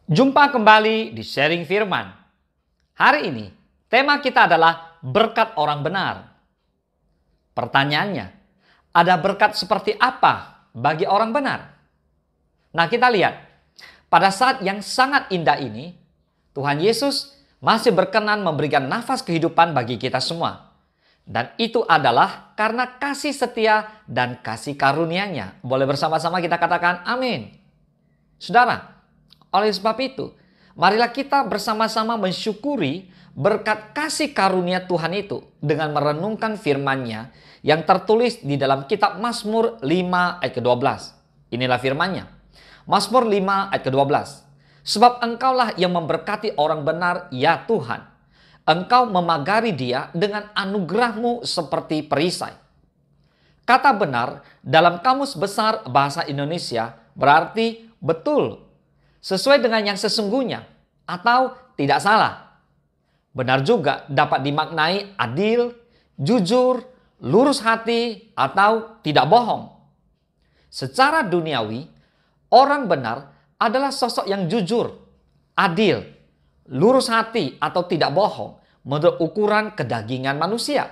Jumpa kembali di Sharing Firman. Hari ini, tema kita adalah berkat orang benar. Pertanyaannya, ada berkat seperti apa bagi orang benar? Nah, kita lihat, pada saat yang sangat indah ini, Tuhan Yesus masih berkenan memberikan nafas kehidupan bagi kita semua. Dan itu adalah karena kasih setia dan kasih karunia-Nya. Boleh bersama-sama kita katakan amin. Saudara, oleh sebab itu, marilah kita bersama-sama mensyukuri berkat kasih karunia Tuhan itu dengan merenungkan firman-Nya yang tertulis di dalam kitab Mazmur 5 ayat ke-12. Inilah firman-Nya. Mazmur 5 ayat ke-12. Sebab Engkaulah yang memberkati orang benar, ya Tuhan. Engkau memagari dia dengan anugerah-Mu seperti perisai. Kata benar dalam Kamus Besar Bahasa Indonesia berarti betul, sesuai dengan yang sesungguhnya, atau tidak salah. Benar juga dapat dimaknai adil, jujur, lurus hati, atau tidak bohong. Secara duniawi, orang benar adalah sosok yang jujur, adil, lurus hati, atau tidak bohong menurut ukuran kedagingan manusia.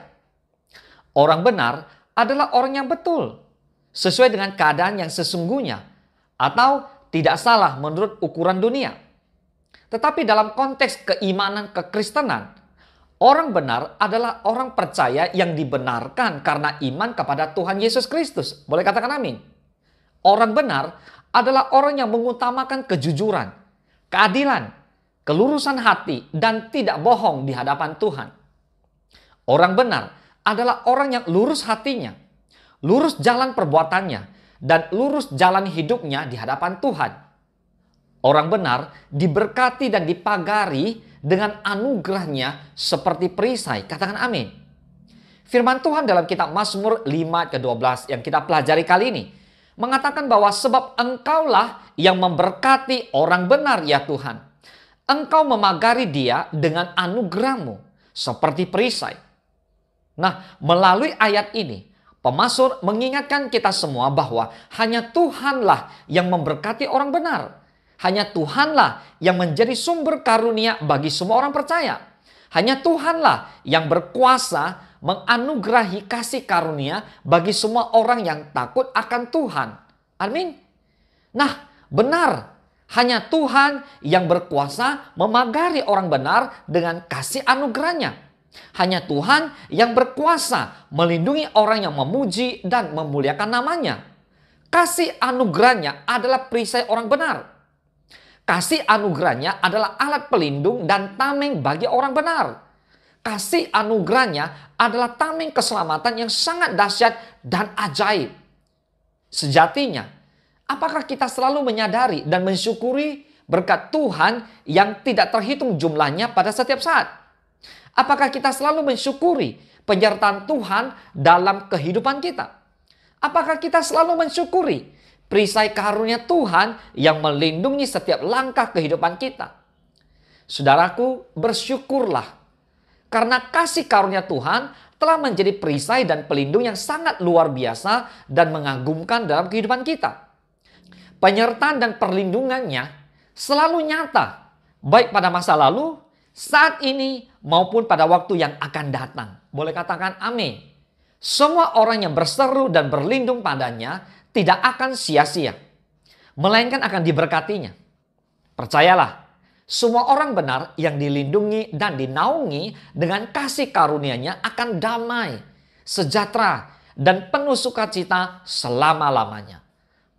Orang benar adalah orang yang betul, sesuai dengan keadaan yang sesungguhnya, atau tidak salah menurut ukuran dunia. Tetapi dalam konteks keimanan kekristenan, orang benar adalah orang percaya yang dibenarkan karena iman kepada Tuhan Yesus Kristus. Boleh katakan amin. Orang benar adalah orang yang mengutamakan kejujuran, keadilan, kelurusan hati, dan tidak bohong di hadapan Tuhan. Orang benar adalah orang yang lurus hatinya, lurus jalan perbuatannya, dan lurus jalan hidupnya di hadapan Tuhan. Orang benar diberkati dan dipagari dengan anugerah-Nya seperti perisai. Katakan amin. Firman Tuhan dalam kitab Mazmur 5 ke-12 yang kita pelajari kali ini mengatakan bahwa sebab Engkaulah yang memberkati orang benar, ya Tuhan. Engkau memagari dia dengan anugerah-Mu seperti perisai. Nah, melalui ayat ini, pemazmur mengingatkan kita semua bahwa hanya Tuhanlah yang memberkati orang benar. Hanya Tuhanlah yang menjadi sumber karunia bagi semua orang percaya. Hanya Tuhanlah yang berkuasa menganugerahi kasih karunia bagi semua orang yang takut akan Tuhan. Amin. Nah, benar. Hanya Tuhan yang berkuasa memagari orang benar dengan kasih anugerah-Nya. Hanya Tuhan yang berkuasa melindungi orang yang memuji dan memuliakan nama-Nya. Kasih anugerah-Nya adalah perisai orang benar. Kasih anugerah-Nya adalah alat pelindung dan tameng bagi orang benar. Kasih anugerah-Nya adalah tameng keselamatan yang sangat dahsyat dan ajaib. Sejatinya, apakah kita selalu menyadari dan mensyukuri berkat Tuhan yang tidak terhitung jumlahnya pada setiap saat? Apakah kita selalu mensyukuri penyertaan Tuhan dalam kehidupan kita? Apakah kita selalu mensyukuri perisai karunia Tuhan yang melindungi setiap langkah kehidupan kita? Saudaraku, bersyukurlah karena kasih karunia Tuhan telah menjadi perisai dan pelindung yang sangat luar biasa dan mengagumkan dalam kehidupan kita. Penyertaan dan perlindungannya selalu nyata, baik pada masa lalu, saat ini, maupun pada waktu yang akan datang. Boleh katakan amin. Semua orang yang berseru dan berlindung padanya tidak akan sia-sia, melainkan akan diberkatinya. Percayalah, semua orang benar yang dilindungi dan dinaungi dengan kasih karunia-Nya akan damai, sejahtera, dan penuh sukacita selama-lamanya.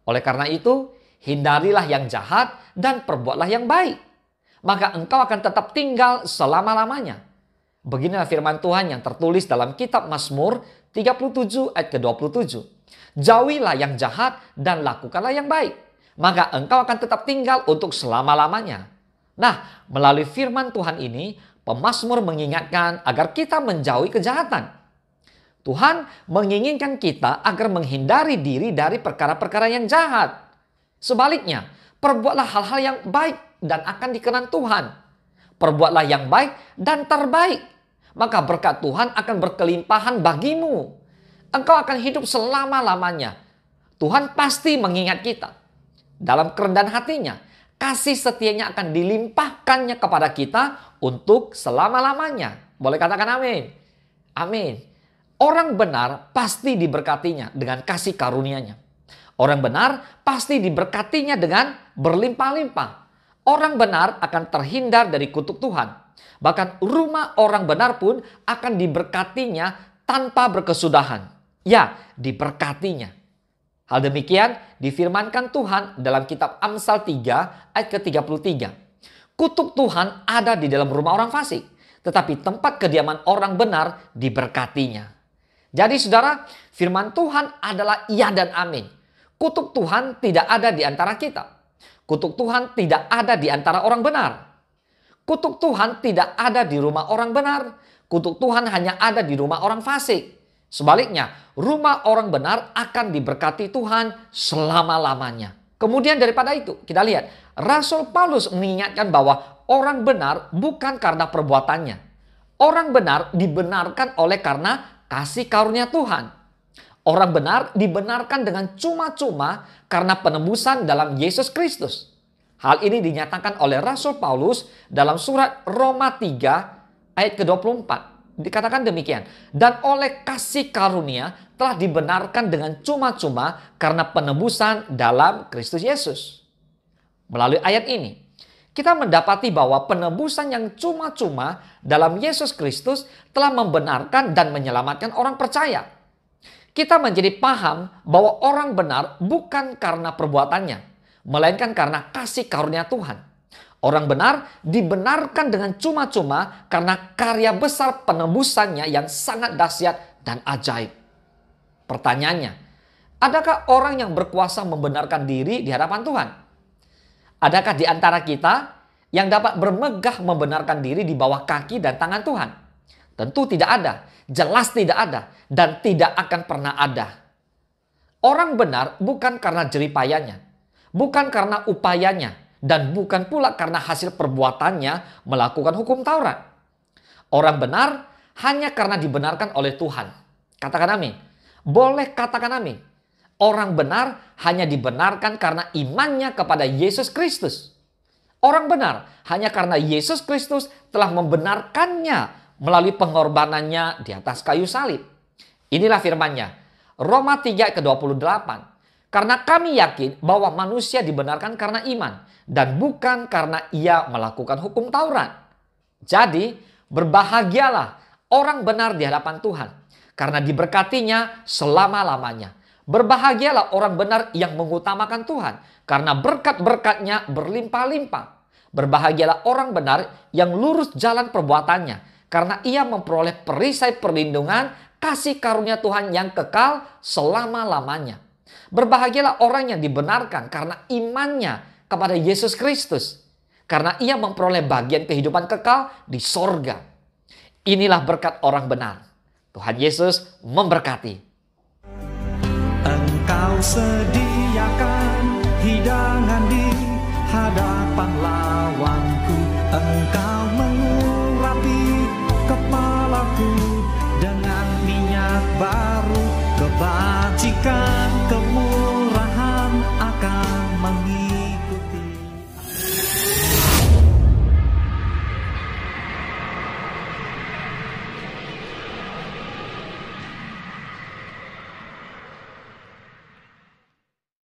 Oleh karena itu, hindarilah yang jahat dan perbuatlah yang baik. Maka engkau akan tetap tinggal selama-lamanya. Beginilah firman Tuhan yang tertulis dalam kitab Mazmur 37 ayat ke-27. Jauhilah yang jahat dan lakukanlah yang baik. Maka engkau akan tetap tinggal untuk selama-lamanya. Nah, melalui firman Tuhan ini, pemazmur mengingatkan agar kita menjauhi kejahatan. Tuhan menginginkan kita agar menghindari diri dari perkara-perkara yang jahat. Sebaliknya, perbuatlah hal-hal yang baik dan akan dikenan Tuhan. Perbuatlah yang baik dan terbaik, maka berkat Tuhan akan berkelimpahan bagimu. Engkau akan hidup selama-lamanya. Tuhan pasti mengingat kita. Dalam kerendahan hatinya, kasih setianya akan dilimpahkannya kepada kita untuk selama-lamanya. Boleh katakan amin? Amin. Orang benar pasti diberkatinya dengan kasih karunia-Nya. Orang benar pasti diberkatinya dengan berlimpah-limpah. Orang benar akan terhindar dari kutuk Tuhan. Bahkan rumah orang benar pun akan diberkatinya tanpa berkesudahan. Ya, diberkatinya. Hal demikian difirmankan Tuhan dalam kitab Amsal 3 ayat ke-33. Kutuk Tuhan ada di dalam rumah orang fasik, tetapi tempat kediaman orang benar diberkatinya. Jadi saudara, firman Tuhan adalah iya dan amin. Kutuk Tuhan tidak ada di antara kita. Kutuk Tuhan tidak ada di antara orang benar. Kutuk Tuhan tidak ada di rumah orang benar. Kutuk Tuhan hanya ada di rumah orang fasik. Sebaliknya, rumah orang benar akan diberkati Tuhan selama-lamanya. Kemudian daripada itu, kita lihat, Rasul Paulus mengingatkan bahwa orang benar bukan karena perbuatannya. Orang benar dibenarkan oleh karena kasih karunia Tuhan. Orang benar dibenarkan dengan cuma-cuma karena penebusan dalam Yesus Kristus. Hal ini dinyatakan oleh Rasul Paulus dalam surat Roma 3 ayat ke-24. Dikatakan demikian. Dan oleh kasih karunia telah dibenarkan dengan cuma-cuma karena penebusan dalam Kristus Yesus. Melalui ayat ini, kita mendapati bahwa penebusan yang cuma-cuma dalam Yesus Kristus telah membenarkan dan menyelamatkan orang percaya. Kita menjadi paham bahwa orang benar bukan karena perbuatannya, melainkan karena kasih karunia Tuhan. Orang benar dibenarkan dengan cuma-cuma karena karya besar penebusannya yang sangat dahsyat dan ajaib. Pertanyaannya, adakah orang yang berkuasa membenarkan diri di hadapan Tuhan? Adakah di antara kita yang dapat bermegah membenarkan diri di bawah kaki dan tangan Tuhan? Tentu tidak ada, jelas tidak ada, dan tidak akan pernah ada. Orang benar bukan karena jeripayanya, bukan karena upayanya, dan bukan pula karena hasil perbuatannya melakukan hukum Taurat. Orang benar hanya karena dibenarkan oleh Tuhan. Katakan amin. Boleh katakan amin. Orang benar hanya dibenarkan karena imannya kepada Yesus Kristus. Orang benar hanya karena Yesus Kristus telah membenarkannya melalui pengorbanannya di atas kayu salib. Inilah firman-Nya. Roma 3 ke-28. Karena kami yakin bahwa manusia dibenarkan karena iman dan bukan karena ia melakukan hukum Taurat. Jadi, berbahagialah orang benar di hadapan Tuhan karena diberkatinya selama-lamanya. Berbahagialah orang benar yang mengutamakan Tuhan karena berkat-berkat-Nya berlimpah-limpah. Berbahagialah orang benar yang lurus jalan perbuatannya karena ia memperoleh perisai perlindungan kasih karunia Tuhan yang kekal selama-lamanya. Berbahagialah orang yang dibenarkan karena imannya kepada Yesus Kristus. Karena ia memperoleh bagian kehidupan kekal di sorga. Inilah berkat orang benar. Tuhan Yesus memberkati. Engkau sediakan hidangan di hadapan lawanku. Engkau mengurapi kepalaku dengan minyak baru kebajikan.